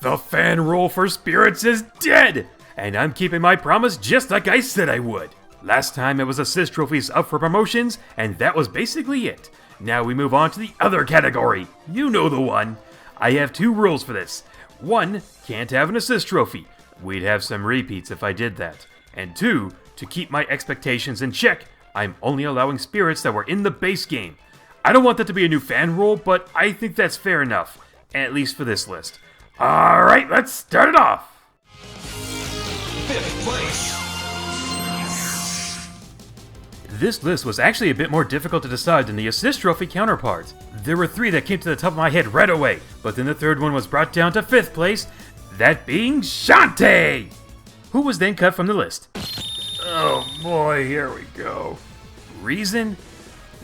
The fan roll for spirits is dead! And I'm keeping my promise just like I said I would. Last time it was assist trophies up for promotions, and that was basically it. Now we move on to the other category. You know the one. I have 2 rules for this. 1, can't have an assist trophy. We'd have some repeats if I did that. And 2, to keep my expectations in check, I'm only allowing spirits that were in the base game. I don't want that to be a new fan rule, but I think that's fair enough. At least for this list. Alright, let's start it off! 5th place. This list was actually a bit more difficult to decide than the assist trophy counterpart. There were 3 that came to the top of my head right away, but then the 3rd one was brought down to 5th place, that being Shantae! Who was then cut from the list. Oh boy, here we go. Reason?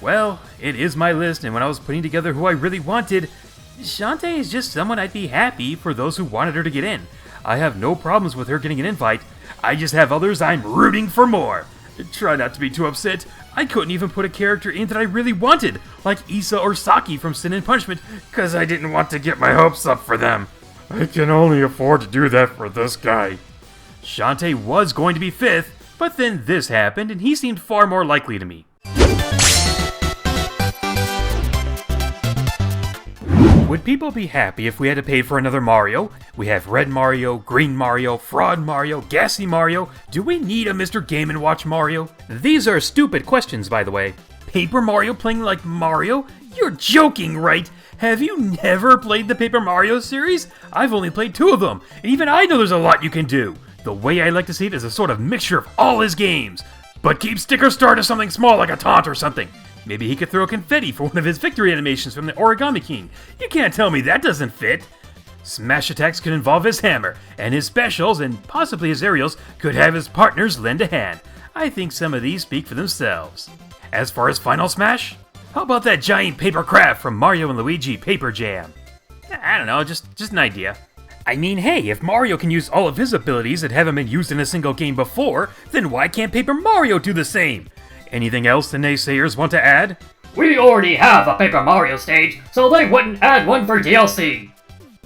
Well, it is my list, and when I was putting together who I really wanted, Shantae is just someone I'd be happy for those who wanted her to get in. I have no problems with her getting an invite, I just have others I'm rooting for more. Try not to be too upset, I couldn't even put a character in that I really wanted, like Issa or Saki from Sin and Punishment, cause I didn't want to get my hopes up for them. I can only afford to do that for this guy. Shantae was going to be 5th, but then this happened and he seemed far more likely to me. Would people be happy if we had to pay for another Mario? We have Red Mario, Green Mario, Fraud Mario, Gassy Mario. Do we need a Mr. Game & Watch Mario? These are stupid questions, by the way. Paper Mario playing like Mario? You're joking, right? Have you never played the Paper Mario series? I've only played 2 of them, and even I know there's a lot you can do. The way I like to see it is a sort of mixture of all his games. But keep Sticker Star to something small like a taunt or something. Maybe he could throw confetti for one of his victory animations from the Origami King. You can't tell me that doesn't fit. Smash attacks could involve his hammer, and his specials, and possibly his aerials, could have his partners lend a hand. I think some of these speak for themselves. As far as Final Smash, how about that giant paper craft from Mario and Luigi Paper Jam? I don't know, just an idea. I mean, hey, if Mario can use all of his abilities that haven't been used in a single game before, then why can't Paper Mario do the same? Anything else the naysayers want to add? We already have a Paper Mario stage, so they wouldn't add one for DLC.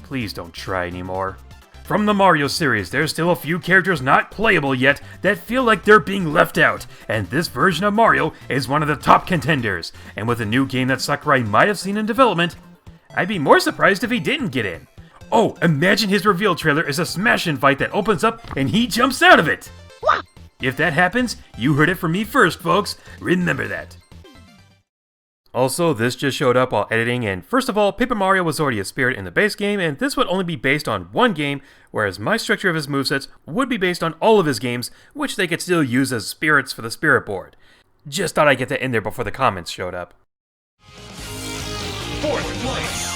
Please don't try anymore. From the Mario series, there's still a few characters not playable yet that feel like they're being left out, and this version of Mario is one of the top contenders. And with a new game that Sakurai might have seen in development, I'd be more surprised if he didn't get in. Oh, imagine his reveal trailer is a Smash invite that opens up and he jumps out of it! If that happens, you heard it from me first, folks. Remember that. Also, this just showed up while editing, and first of all, Paper Mario was already a spirit in the base game, and this would only be based on one game, whereas my structure of his movesets would be based on all of his games, which they could still use as spirits for the spirit board. Just thought I'd get that in there before the comments showed up. 4th place.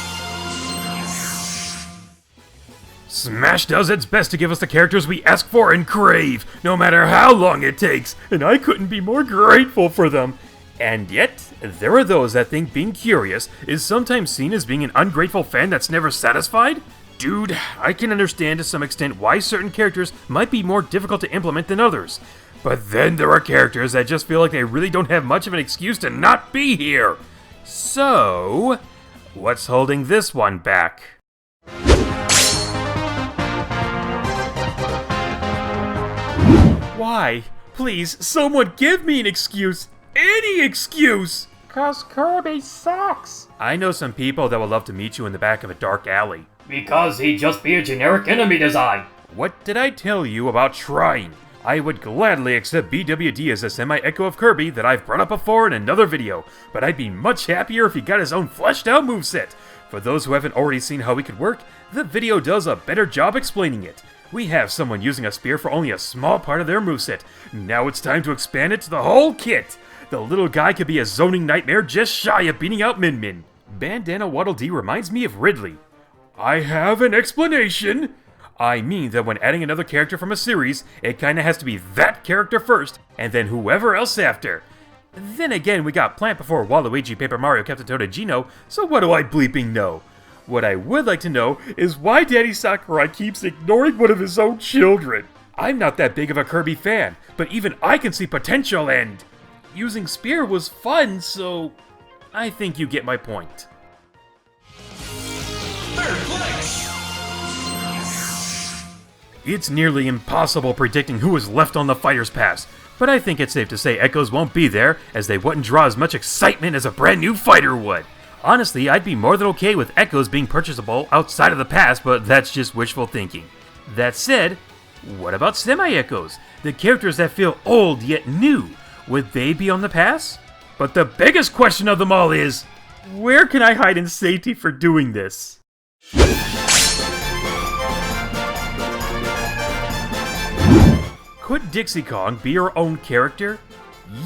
Smash does its best to give us the characters we ask for and crave, no matter how long it takes, and I couldn't be more grateful for them. And yet, there are those that think being curious is sometimes seen as being an ungrateful fan that's never satisfied? Dude, I can understand to some extent why certain characters might be more difficult to implement than others. But then there are characters that just feel like they really don't have much of an excuse to not be here. So, what's holding this one back? Why? Please, someone give me an excuse! Any excuse! 'Cause Kirby sucks! I know some people that would love to meet you in the back of a dark alley. Because he'd just be a generic enemy design. What did I tell you about trying? I would gladly accept BWD as a semi-echo of Kirby that I've brought up before in another video, but I'd be much happier if he got his own fleshed out moveset. For those who haven't already seen how he could work, the video does a better job explaining it. We have someone using a spear for only a small part of their moveset. Now it's time to expand it to the whole kit. The little guy could be a zoning nightmare just shy of beating out Min Min. Bandana Waddle Dee reminds me of Ridley. I have an explanation. I mean that when adding another character from a series, it kinda has to be that character first, and then whoever else after. Then again, we got Plant before Waluigi, Paper Mario, Captain Toad, and Geno, so what do I bleeping know? What I would like to know is why Daddy Sakurai keeps ignoring one of his own children. I'm not that big of a Kirby fan, but even I can see potential, and using Spear was fun, so I think you get my point. Third place! It's nearly impossible predicting who is left on the Fighter's Pass, but I think it's safe to say Echoes won't be there, as they wouldn't draw as much excitement as a brand new fighter would. Honestly, I'd be more than okay with Echoes being purchasable outside of the pass, but that's just wishful thinking. That said, what about semi-Echoes? The characters that feel old yet new, would they be on the pass? But the biggest question of them all is, where can I hide in safety for doing this? Could Dixie Kong be her own character?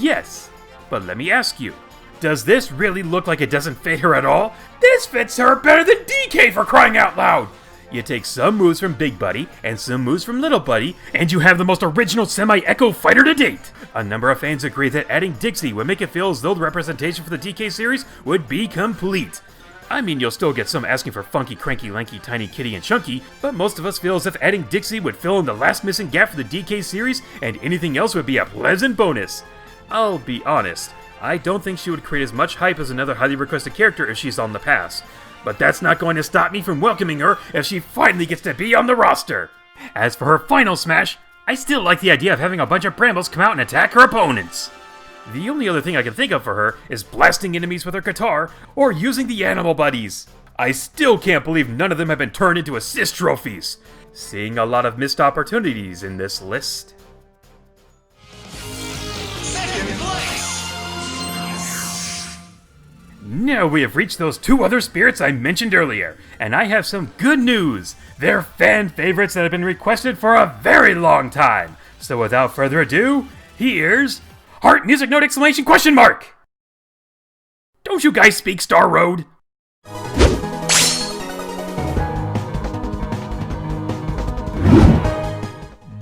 Yes, but let me ask you, does this really look like it doesn't fit her at all? This fits her better than DK, for crying out loud! You take some moves from Big Buddy and some moves from Little Buddy, and you have the most original semi-Echo fighter to date! A number of fans agree that adding Dixie would make it feel as though the representation for the DK series would be complete. I mean, you'll still get some asking for Funky, Cranky, Lanky, Tiny, Kitty, and Chunky, but most of us feel as if adding Dixie would fill in the last missing gap for the DK series, and anything else would be a pleasant bonus. I'll be honest, I don't think she would create as much hype as another highly requested character if she's on the pass, but that's not going to stop me from welcoming her if she finally gets to be on the roster. As for her final smash, I still like the idea of having a bunch of brambles come out and attack her opponents. The only other thing I can think of for her is blasting enemies with her guitar, or using the animal buddies. I still can't believe none of them have been turned into assist trophies. Seeing a lot of missed opportunities in this list. Second place! Now we have reached those two other spirits I mentioned earlier, and I have some good news. They're fan favorites that have been requested for a very long time. So without further ado, here's Heart Music Note exclamation question mark! Don't you guys speak Star Road?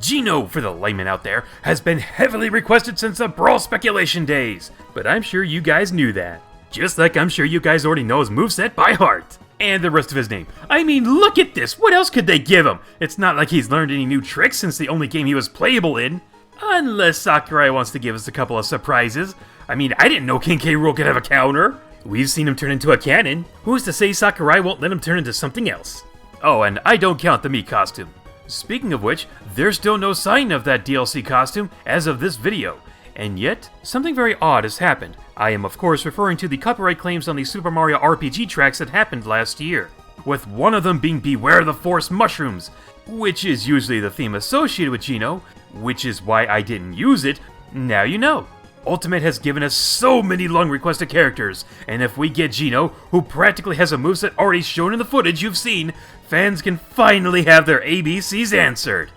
Geno, for the layman out there, has been heavily requested since the Brawl speculation days, but I'm sure you guys knew that. Just like I'm sure you guys already know his moveset by heart. And the rest of his name. I mean, look at this! What else could they give him? It's not like he's learned any new tricks since the only game he was playable in. Unless Sakurai wants to give us a couple of surprises. I mean, I didn't know King K. Rool could have a counter. We've seen him turn into a cannon. Who's to say Sakurai won't let him turn into something else? Oh, and I don't count the Mii costume. Speaking of which, there's still no sign of that DLC costume as of this video. And yet, something very odd has happened. I am of course referring to the copyright claims on the Super Mario RPG tracks that happened last year. With one of them being Beware the Force Mushrooms, which is usually the theme associated with Geno, which is why I didn't use it. Now you know. Ultimate has given us so many long requested characters, and if we get Geno, who practically has a moveset already shown in the footage you've seen, fans can finally have their ABCs answered.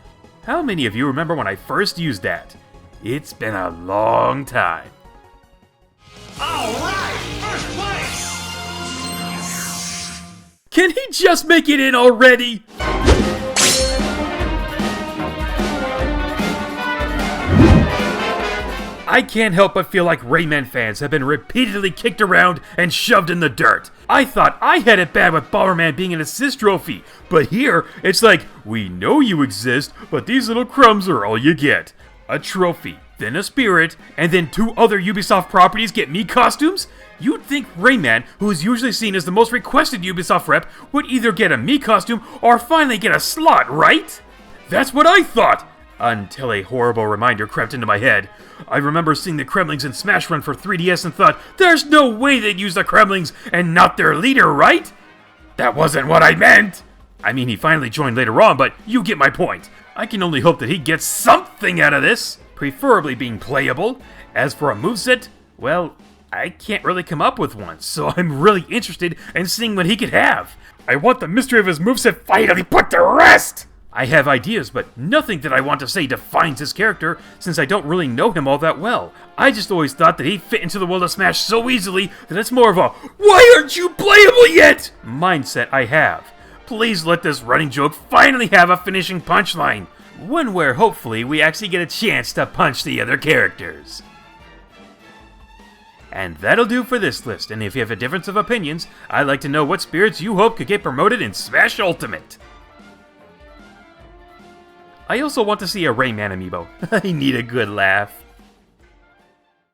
How many of you remember when I first used that? It's been a long time. Alright! First place! Can he just make it in already? I can't help but feel like Rayman fans have been repeatedly kicked around and shoved in the dirt. I thought I had it bad with Bomberman being an assist trophy, but here, it's like, we know you exist, but these little crumbs are all you get. A trophy, then a spirit, and then two other Ubisoft properties get Mii costumes? You'd think Rayman, who is usually seen as the most requested Ubisoft rep, would either get a Mii costume or finally get a slot, right? That's what I thought! Until a horrible reminder crept into my head. I remember seeing the Kremlings in Smash Run for 3DS and thought, there's no way they'd use the Kremlings and not their leader, right? That wasn't what I meant! I mean, he finally joined later on, but you get my point. I can only hope that he gets something out of this, preferably being playable. As for a moveset, well, I can't really come up with one, so I'm really interested in seeing what he could have. I want the mystery of his moveset finally put to rest! I have ideas, but nothing that I want to say defines his character, since I don't really know him all that well. I just always thought that he fit into the world of Smash so easily that it's more of a "Why aren't you playable yet?" mindset I have. Please let this running joke finally have a finishing punchline. One where hopefully we actually get a chance to punch the other characters. And that'll do for this list, and if you have a difference of opinions, I'd like to know what spirits you hope could get promoted in Smash Ultimate. I also want to see a Rayman amiibo. I need a good laugh.